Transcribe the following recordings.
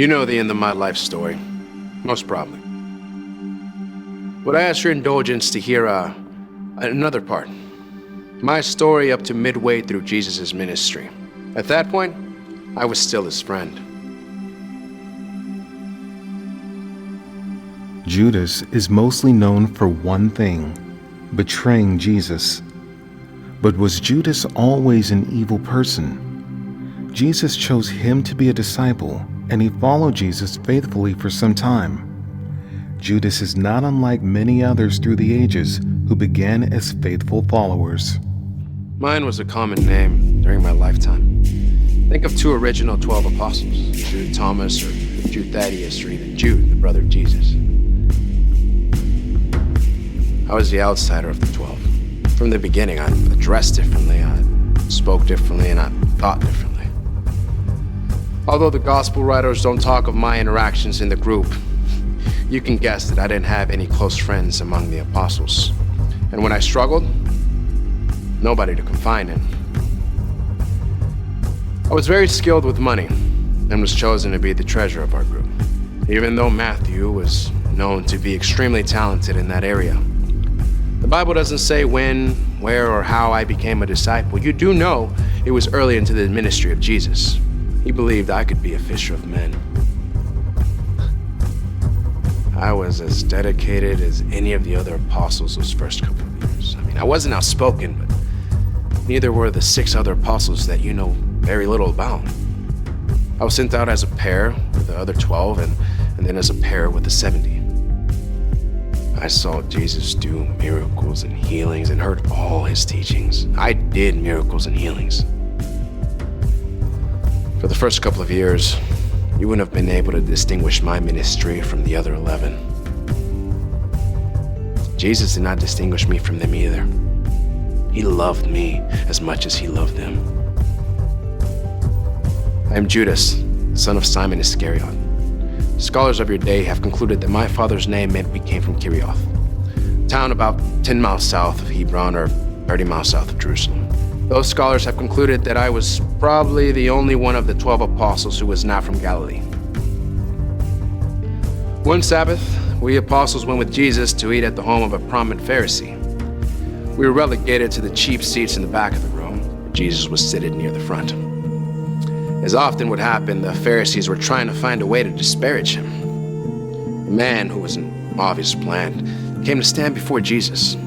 You know the end of my life story, most probably. Would I ask your indulgence to hear another part? My story up to midway through Jesus' ministry. At that point, I was still his friend. Judas is mostly known for one thing: betraying Jesus. But was Judas always an evil person? Jesus chose him to be a disciple, and he followed Jesus faithfully for some time. Judas is not unlike many others through the ages who began as faithful followers. Mine was a common name during my lifetime. Think of two original 12 apostles, Jude Thomas or Jude Thaddeus, or even Jude, the brother of Jesus. I was the outsider of the 12. From the beginning, I dressed differently, I spoke differently, and I thought differently. Although the gospel writers don't talk of my interactions in the group, you can guess that I didn't have any close friends among the apostles. And when I struggled, nobody to confide in. I was very skilled with money and was chosen to be the treasurer of our group, even though Matthew was known to be extremely talented in that area. The Bible doesn't say when, where, or how I became a disciple. You do know it was early into the ministry of Jesus. He believed I could be a fisher of men. I was as dedicated as any of the other apostles those first couple of years. I wasn't outspoken, but neither were the 6 other apostles that you know very little about. I was sent out as a pair with the other 12 and then as a pair with the 70. I saw Jesus do miracles and healings and heard all his teachings. I did miracles and healings. For the first couple of years, you wouldn't have been able to distinguish my ministry from the other 11. Jesus did not distinguish me from them either. He loved me as much as he loved them. I am Judas, son of Simon Iscariot. Scholars of your day have concluded that my father's name meant we came from Kirioth, a town about 10 miles south of Hebron or 30 miles south of Jerusalem. Those scholars have concluded that I was probably the only one of the 12 apostles who was not from Galilee. One Sabbath, we apostles went with Jesus to eat at the home of a prominent Pharisee. We were relegated to the cheap seats in the back of the room. Jesus was seated near the front. As often would happen, the Pharisees were trying to find a way to disparage him. A man who was an obvious plant came to stand before Jesus.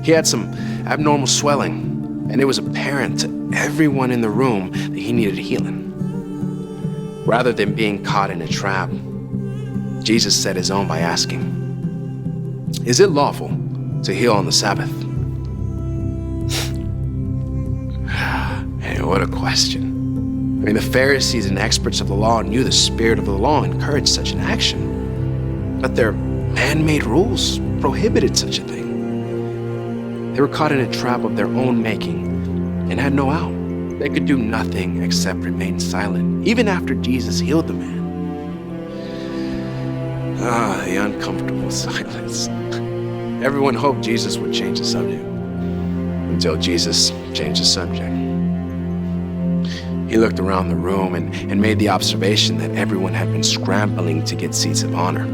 He had some abnormal swelling, and it was apparent to everyone in the room that he needed healing. Rather than being caught in a trap, Jesus set his own by asking, "Is it lawful to heal on the Sabbath?" Hey, what a question. The Pharisees and experts of the law knew the spirit of the law encouraged such an action, but their man-made rules prohibited such a thing. They were caught in a trap of their own making and had no out. They could do nothing except remain silent, even after Jesus healed the man. The uncomfortable silence. Everyone hoped Jesus would change the subject, until Jesus changed the subject. He looked around the room and made the observation that everyone had been scrambling to get seats of honor.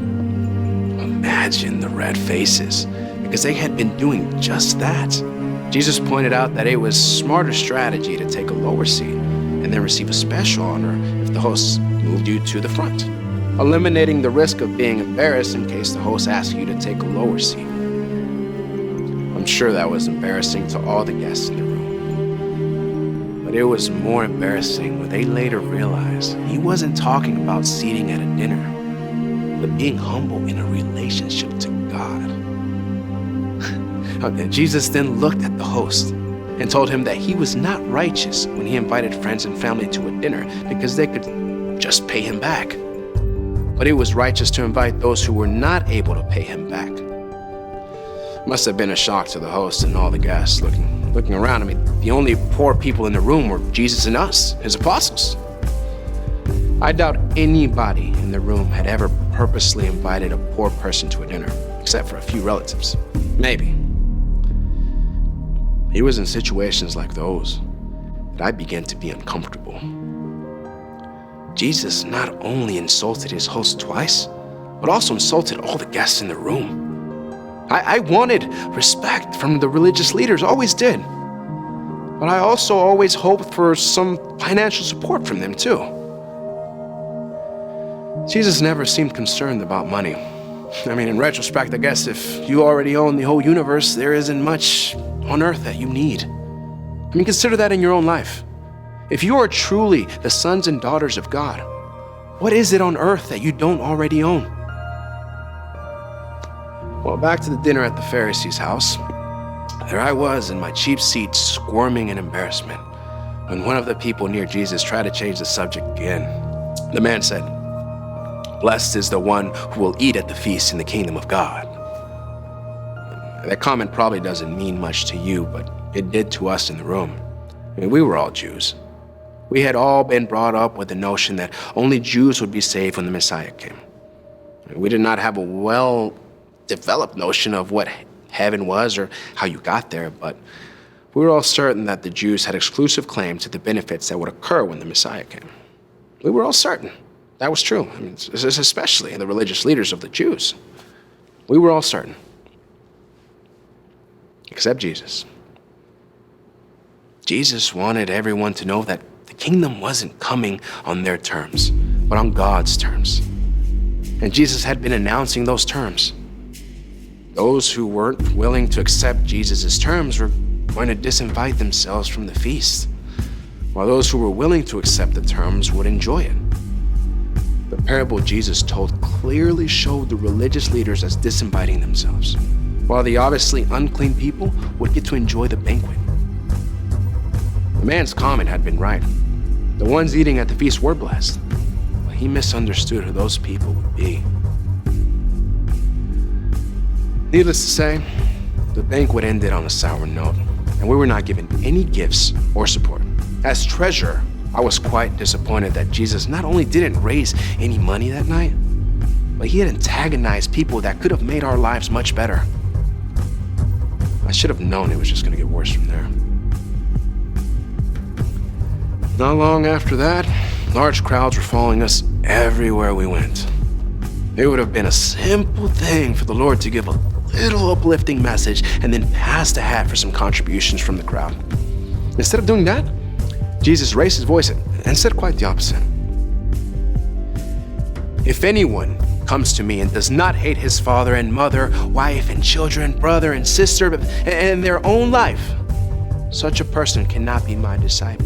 Imagine the red faces, because they had been doing just that. Jesus pointed out that it was smarter strategy to take a lower seat and then receive a special honor if the host moved you to the front, eliminating the risk of being embarrassed in case the host asked you to take a lower seat. I'm sure that was embarrassing to all the guests in the room. But it was more embarrassing when they later realized he wasn't talking about seating at a dinner, but being humble in a relationship to God. Jesus then looked at the host and told him that he was not righteous when he invited friends and family to a dinner because they could just pay him back. But he was righteous to invite those who were not able to pay him back. Must have been a shock to the host and all the guests looking around. The only poor people in the room were Jesus and us, his apostles. I doubt anybody in the room had ever purposely invited a poor person to a dinner, except for a few relatives. Maybe. It was in situations like those that I began to be uncomfortable. Jesus not only insulted his host twice, but also insulted all the guests in the room. I wanted respect from the religious leaders, always did. But I also always hoped for some financial support from them too. Jesus never seemed concerned about money. I mean, in retrospect, I guess if you already own the whole universe, there isn't much on earth that you need. I mean, consider that in your own life. If you are truly the sons and daughters of God, what is it on earth that you don't already own? Well, back to the dinner at the Pharisee's house. There I was in my cheap seat, squirming in embarrassment, when one of the people near Jesus tried to change the subject again. The man said, "Blessed is the one who will eat at the feast in the kingdom of God." That comment probably doesn't mean much to you, but it did to us in the room. I mean, we were all Jews. We had all been brought up with the notion that only Jews would be saved when the Messiah came. We did not have a well-developed notion of what heaven was or how you got there, but we were all certain that the Jews had exclusive claim to the benefits that would occur when the Messiah came. We were all certain that was true, I mean, especially the religious leaders of the Jews. We were all certain, except Jesus. Jesus wanted everyone to know that the kingdom wasn't coming on their terms, but on God's terms. And Jesus had been announcing those terms. Those who weren't willing to accept Jesus' terms were going to disinvite themselves from the feast, while those who were willing to accept the terms would enjoy it. The parable Jesus told clearly showed the religious leaders as disinviting themselves, while the obviously unclean people would get to enjoy the banquet. The man's comment had been right. The ones eating at the feast were blessed, but he misunderstood who those people would be. Needless to say, the banquet ended on a sour note, and we were not given any gifts or support. As treasurer, I was quite disappointed that Jesus not only didn't raise any money that night, but he had antagonized people that could have made our lives much better. I should have known it was just going to get worse from there. Not long after that, large crowds were following us everywhere we went. It would have been a simple thing for the Lord to give a little uplifting message and then pass the hat for some contributions from the crowd. Instead of doing that, Jesus raised his voice and said quite the opposite. "If anyone comes to me and does not hate his father and mother, wife and children, brother and sister, and their own life, such a person cannot be my disciple.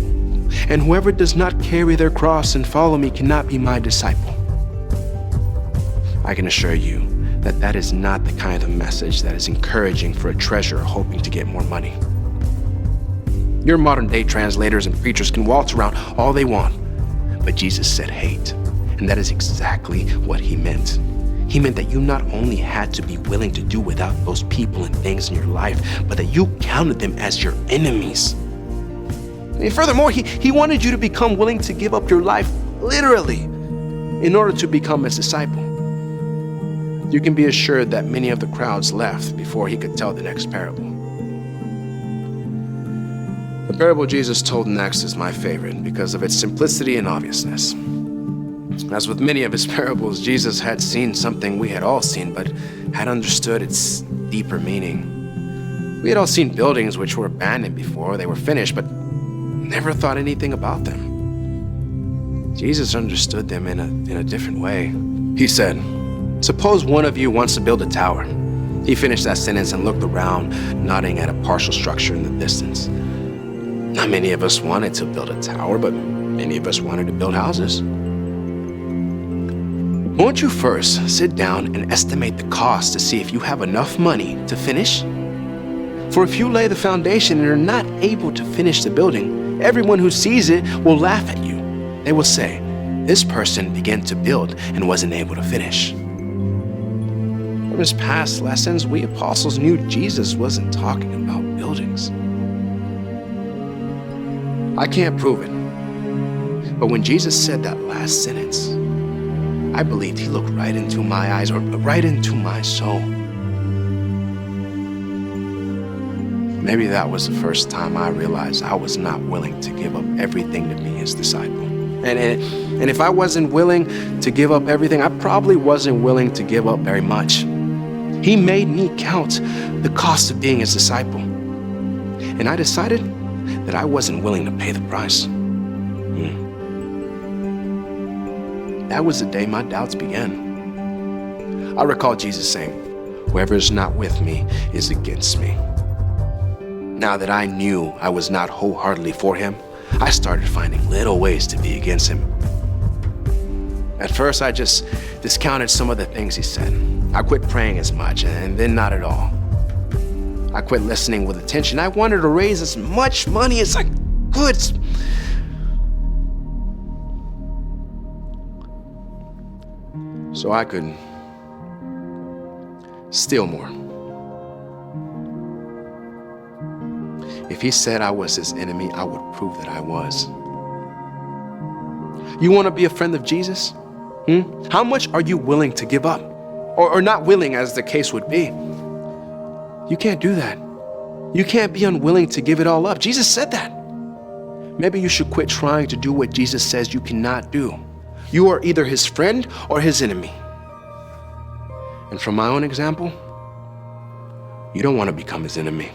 And whoever does not carry their cross and follow me cannot be my disciple." I can assure you that that is not the kind of message that is encouraging for a treasurer hoping to get more money. Your modern day translators and preachers can waltz around all they want, but Jesus said hate, and that is exactly what he meant. He meant that you not only had to be willing to do without those people and things in your life, but that you counted them as your enemies. And furthermore, he wanted you to become willing to give up your life literally in order to become his disciple. You can be assured that many of the crowds left before he could tell the next parable. The parable Jesus told next is my favorite because of its simplicity and obviousness. As with many of his parables, Jesus had seen something we had all seen, but had understood its deeper meaning. We had all seen buildings which were abandoned before they were finished, but never thought anything about them. Jesus understood them in a different way. He said, "Suppose one of you wants to build a tower." He finished that sentence and looked around, nodding at a partial structure in the distance. Not many of us wanted to build a tower, but many of us wanted to build houses. Won't you first sit down and estimate the cost to see if you have enough money to finish? For if you lay the foundation and are not able to finish the building, everyone who sees it will laugh at you. They will say, "This person began to build and wasn't able to finish." From his past lessons, we apostles knew Jesus wasn't talking about buildings. I can't prove it, but when Jesus said that last sentence, I believed he looked right into my eyes, or right into my soul. Maybe that was the first time I realized I was not willing to give up everything to be his disciple. And And if I wasn't willing to give up everything, I probably wasn't willing to give up very much. He made me count the cost of being his disciple. And I decided that I wasn't willing to pay the price. That was the day my doubts began. I recall Jesus saying, "Whoever is not with me is against me." Now that I knew I was not wholeheartedly for him, I started finding little ways to be against him. At first, I just discounted some of the things he said. I quit praying as much, and then not at all. I quit listening with attention. I wanted to raise as much money as I could, so I could steal more. If he said I was his enemy, I would prove that I was. You want to be a friend of Jesus? How much are you willing to give up? Or not willing, as the case would be? You can't do that. You can't be unwilling to give it all up. Jesus said that. Maybe you should quit trying to do what Jesus says you cannot do. You are either his friend or his enemy. And from my own example, you don't want to become his enemy.